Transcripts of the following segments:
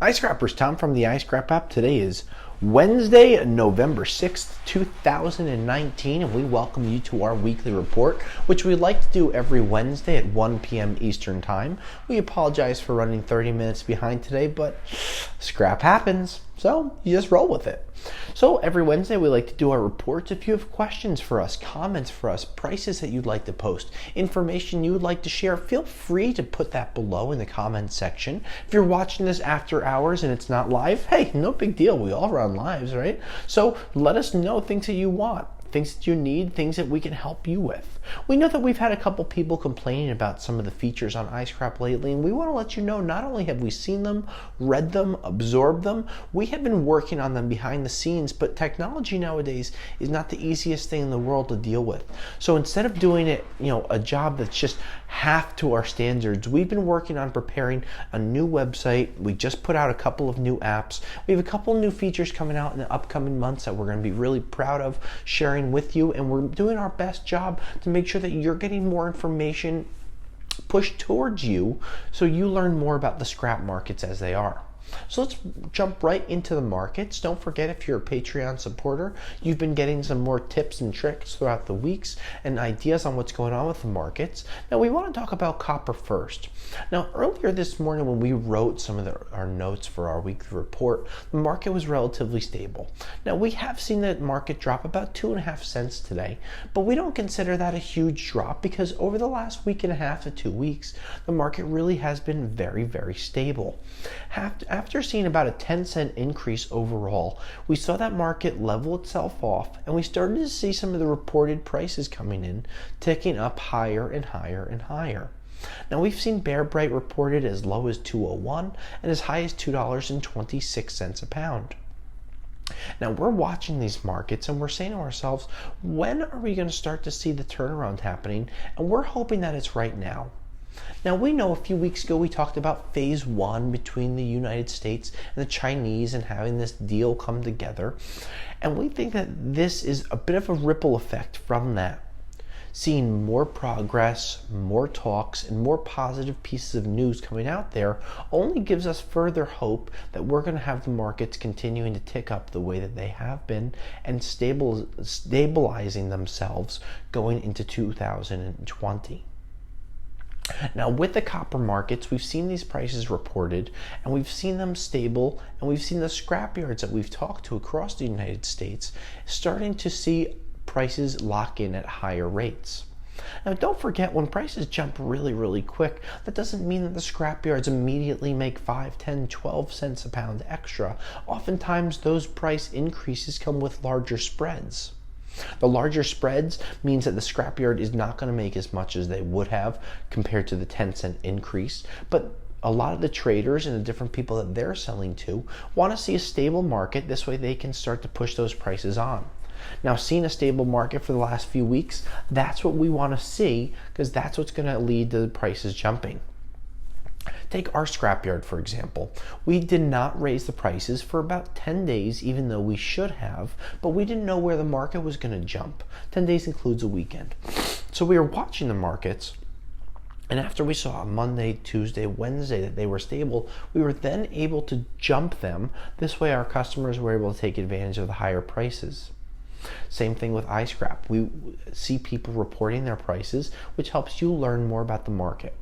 iScrappers, Tom from the iScrap app. Today is Wednesday, November 6th, 2019, and we welcome you to our weekly report, which we like to do every Wednesday at 1 p.m. Eastern Time. We apologize for running 30 minutes behind today, but scrap happens, so you just roll with it. So every Wednesday we like to do our reports. If you have questions for us, comments for us, prices that you'd like to post, information you would like to share, feel free to put that below in the comments section. If you're watching this after hours and it's not live, hey, no big deal. We all run lives, right? So let us know things that you want, things that you need, things that we can help you with. We know that we've had a couple people complaining about some of the features on iScrap lately, and we want to let you know not only have we seen them, read them, absorbed them, we have been working on them behind the scenes, but technology nowadays is not the easiest thing in the world to deal with. So instead of doing it, a job that's just half to our standards, we've been working on preparing a new website. We just put out a couple of new apps. We have a couple new features coming out in the upcoming months that we're going to be really proud of sharing with you, and we're doing our best job to make sure that you're getting more information pushed towards you so you learn more about the scrap markets as they are. So let's jump right into the markets. Don't forget, if you're a Patreon supporter, you've been getting some more tips and tricks throughout the weeks and ideas on what's going on with the markets. Now we want to talk about copper first. Now earlier this morning when we wrote some of our notes for our weekly report, the market was relatively stable. Now we have seen the market drop about 2.5 cents today, but we don't consider that a huge drop because over the last week and a half to 2 weeks, the market really has been very, very stable. After seeing about a 10-cent increase overall, we saw that market level itself off, and we started to see some of the reported prices coming in, ticking up higher and higher and higher. Now we've seen Bear Bright reported as low as $2.01 and as high as $2.26 a pound. Now we're watching these markets and we're saying to ourselves, when are we going to start to see the turnaround happening? And we're hoping that it's right now. Now we know a few weeks ago we talked about phase one between the United States and the Chinese and having this deal come together. And we think that this is a bit of a ripple effect from that. Seeing more progress, more talks, and more positive pieces of news coming out there only gives us further hope that we're going to have the markets continuing to tick up the way that they have been and stabilizing themselves going into 2020. Now with the copper markets, we've seen these prices reported and we've seen them stable, and we've seen the scrap yards that we've talked to across the United States starting to see prices lock in at higher rates. Now don't forget, when prices jump really, really quick, that doesn't mean that the scrap yards immediately make 5, 10, 12 cents a pound extra. Oftentimes those price increases come with larger spreads. The larger spreads means that the scrapyard is not going to make as much as they would have compared to the 10-cent increase, but a lot of the traders and the different people that they're selling to want to see a stable market. This way they can start to push those prices on. Now, seeing a stable market for the last few weeks, that's what we want to see, because that's what's going to lead to the prices jumping. Take our scrapyard, for example. We did not raise the prices for about 10 days, even though we should have, but we didn't know where the market was going to jump. 10 days includes a weekend. So we were watching the markets, and after we saw Monday, Tuesday, Wednesday that they were stable, we were then able to jump them. This way our customers were able to take advantage of the higher prices. Same thing with iScrap. We see people reporting their prices, which helps you learn more about the market.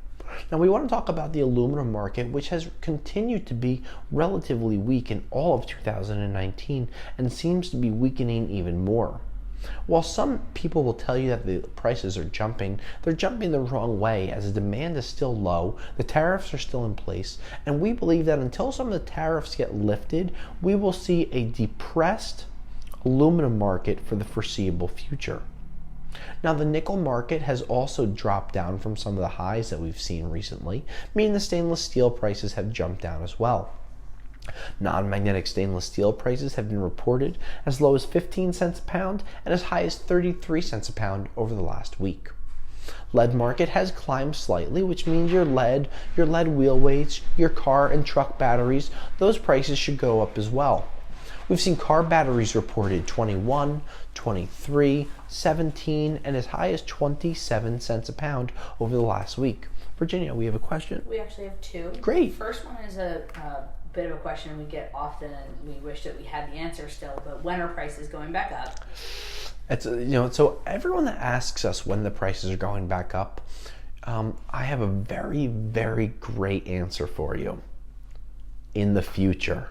Now we want to talk about the aluminum market, which has continued to be relatively weak in all of 2019 and seems to be weakening even more. While some people will tell you that the prices are jumping, they're jumping the wrong way, as the demand is still low, the tariffs are still in place, and we believe that until some of the tariffs get lifted, we will see a depressed aluminum market for the foreseeable future. Now the nickel market has also dropped down from some of the highs that we've seen recently, meaning the stainless steel prices have jumped down as well. Non-magnetic stainless steel prices have been reported as low as 15 cents a pound and as high as 33 cents a pound over the last week. Lead market has climbed slightly, which means your lead wheel weights, your car and truck batteries, those prices should go up as well. We've seen car batteries reported 21, 23, 17, and as high as 27 cents a pound over the last week. Virginia, we have a question? We actually have two. Great. The first one is a bit of a question we get often, and we wish that we had the answer still, but when are prices going back up? So everyone that asks us when the prices are going back up, I have a very, very great answer for you. In the future.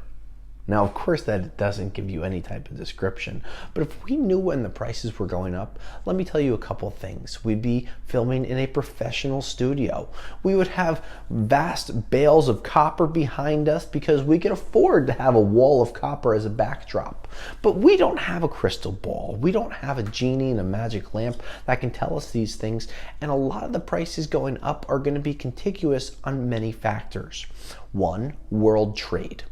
Now, of course, that doesn't give you any type of description, but if we knew when the prices were going up, let me tell you a couple things. We'd be filming in a professional studio. We would have vast bales of copper behind us because we could afford to have a wall of copper as a backdrop. But we don't have a crystal ball. We don't have a genie and a magic lamp that can tell us these things, and a lot of the prices going up are going to be contiguous on many factors. 1, world trade.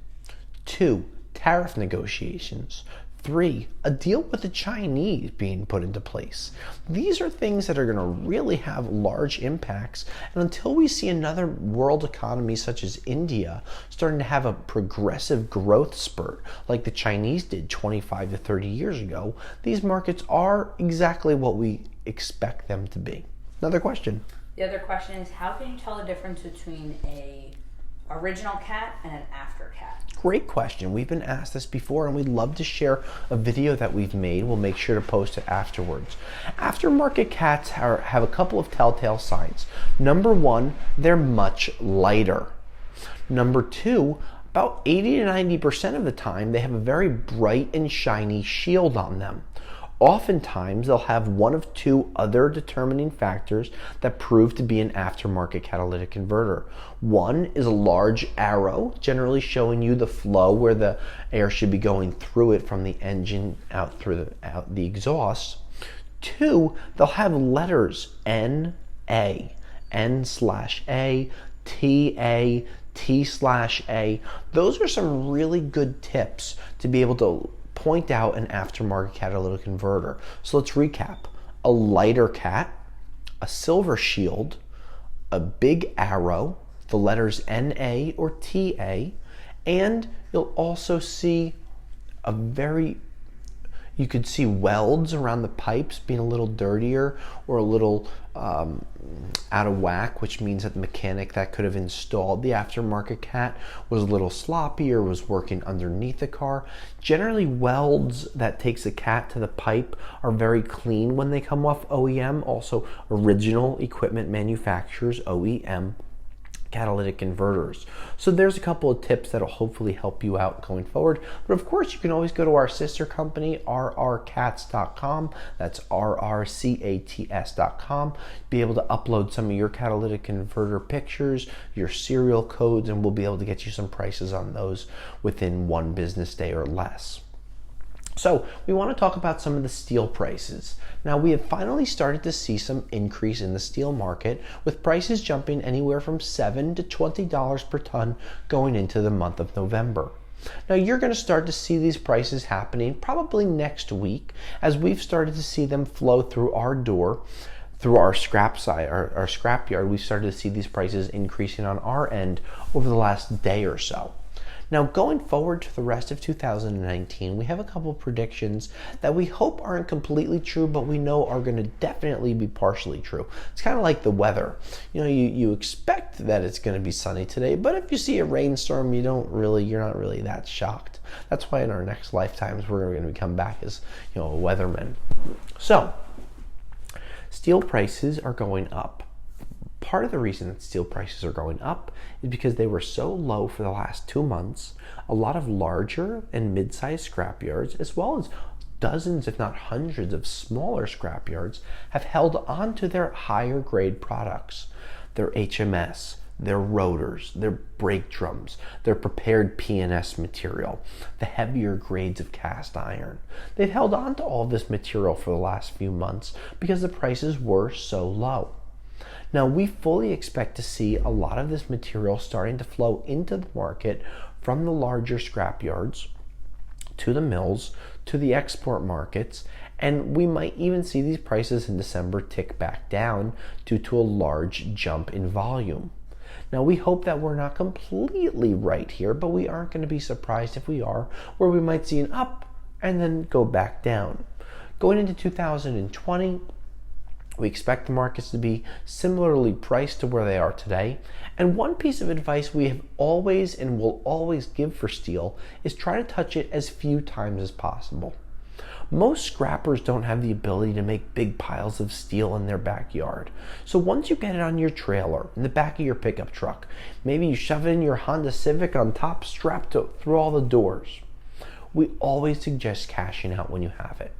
2, tariff negotiations. 3, a deal with the Chinese being put into place. These are things that are going to really have large impacts, and until we see another world economy such as India starting to have a progressive growth spurt like the Chinese did 25 to 30 years ago, these markets are exactly what we expect them to be. Another question. The other question is, how can you tell the difference between a original cat and an after cat? Great question. We've been asked this before, and we'd love to share a video that we've made. We'll make sure to post it afterwards. Aftermarket cats have a couple of telltale signs. Number 1, they're much lighter. Number 2, about 80 to 90% of the time, they have a very bright and shiny shield on them. Oftentimes, they'll have one of 2 other determining factors that prove to be an aftermarket catalytic converter. One is a large arrow, generally showing you the flow where the air should be going through it from the engine out through the exhaust. 2, they'll have letters N/A, N/A, T/A, T/A. Those are some really good tips to be able to point out an aftermarket catalytic converter. So let's recap. A lighter cat, a silver shield, a big arrow, the letters NA or TA, and you'll also see you could see welds around the pipes being a little dirtier or a little out of whack, which means that the mechanic that could have installed the aftermarket cat was a little sloppy or was working underneath the car. Generally, welds that takes the cat to the pipe are very clean when they come off OEM. Also, original equipment manufacturers, OEM catalytic converters. So there's a couple of tips that'll hopefully help you out going forward. But of course, you can always go to our sister company, rrcats.com. That's rrcats.com. Be able to upload some of your catalytic converter pictures, your serial codes, and we'll be able to get you some prices on those within 1 business day or less. So we want to talk about some of the steel prices. Now, we have finally started to see some increase in the steel market, with prices jumping anywhere from $7 to $20 per ton going into the month of November. Now, you're going to start to see these prices happening probably next week, as we've started to see them flow through our door. Through our scrap side, our scrap yard, we've started to see these prices increasing on our end over the last day or so. Now, going forward to the rest of 2019, we have a couple predictions that we hope aren't completely true, but we know are going to definitely be partially true. It's kind of like the weather. You expect that it's going to be sunny today, but if you see a rainstorm, you're not really that shocked. That's why in our next lifetimes, we're going to come back as, a weatherman. So, steel prices are going up. Part of the reason that steel prices are going up is because they were so low for the last 2 months. A lot of larger and mid-sized scrap yards, as well as dozens, if not hundreds, of smaller scrap yards, have held on to their higher grade products. Their HMS, their rotors, their brake drums, their prepared P&S material, the heavier grades of cast iron. They've held on to all this material for the last few months because the prices were so low. Now, we fully expect to see a lot of this material starting to flow into the market from the larger scrap yards to the mills to the export markets, and we might even see these prices in December tick back down due to a large jump in volume. Now, we hope that we're not completely right here, but we aren't going to be surprised if we are, where we might see an up and then go back down. Going into 2020, We expect the markets to be similarly priced to where they are today. And one piece of advice we have always and will always give for steel is try to touch it as few times as possible. Most scrappers don't have the ability to make big piles of steel in their backyard. So once you get it on your trailer, in the back of your pickup truck, maybe you shove it in your Honda Civic on top, strapped through all the doors. We always suggest cashing out when you have it.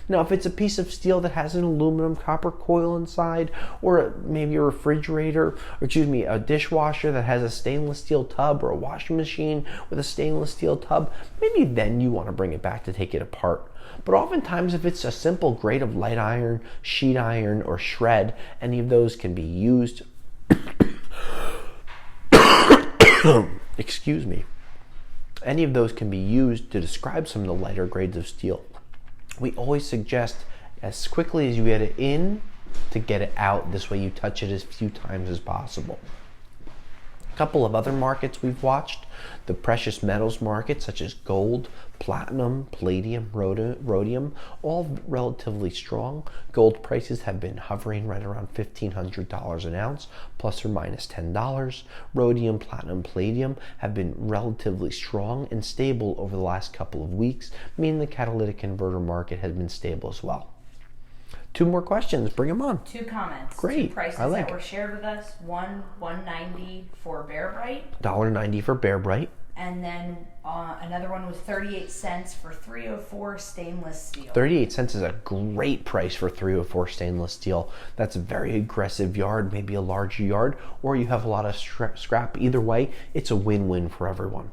Now, if it's a piece of steel that has an aluminum copper coil inside, or maybe a refrigerator, a dishwasher that has a stainless steel tub, or a washing machine with a stainless steel tub, maybe then you want to bring it back to take it apart. But oftentimes, if it's a simple grate of light iron, sheet iron, or shred, any of those can be used. Excuse me. Any of those can be used to describe some of the lighter grades of steel. We always suggest as quickly as you get it in to get it out. This way you touch it as few times as possible. A couple of other markets we've watched, the precious metals market such as gold, platinum, palladium, rhodium, all relatively strong. Gold prices have been hovering right around $1,500 an ounce, plus or minus $10. Rhodium, platinum, palladium have been relatively strong and stable over the last couple of weeks, meaning the catalytic converter market has been stable as well. Two more questions. Bring them on. 2 comments. Great. 2 prices that were shared with us. One, $190 for Bear Bright. $1.90 for Bear Bright. And then another one was 38 cents for 304 stainless steel. 38 cents is a great price for 304 stainless steel. That's a very aggressive yard, maybe a larger yard, or you have a lot of scrap. Either way, it's a win-win for everyone.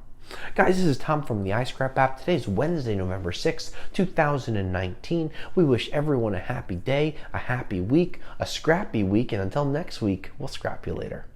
Guys, this is Tom from the iScrap app. Today is Wednesday, November 6th, 2019. We wish everyone a happy day, a happy week, a scrappy week, and until next week, we'll scrap you later.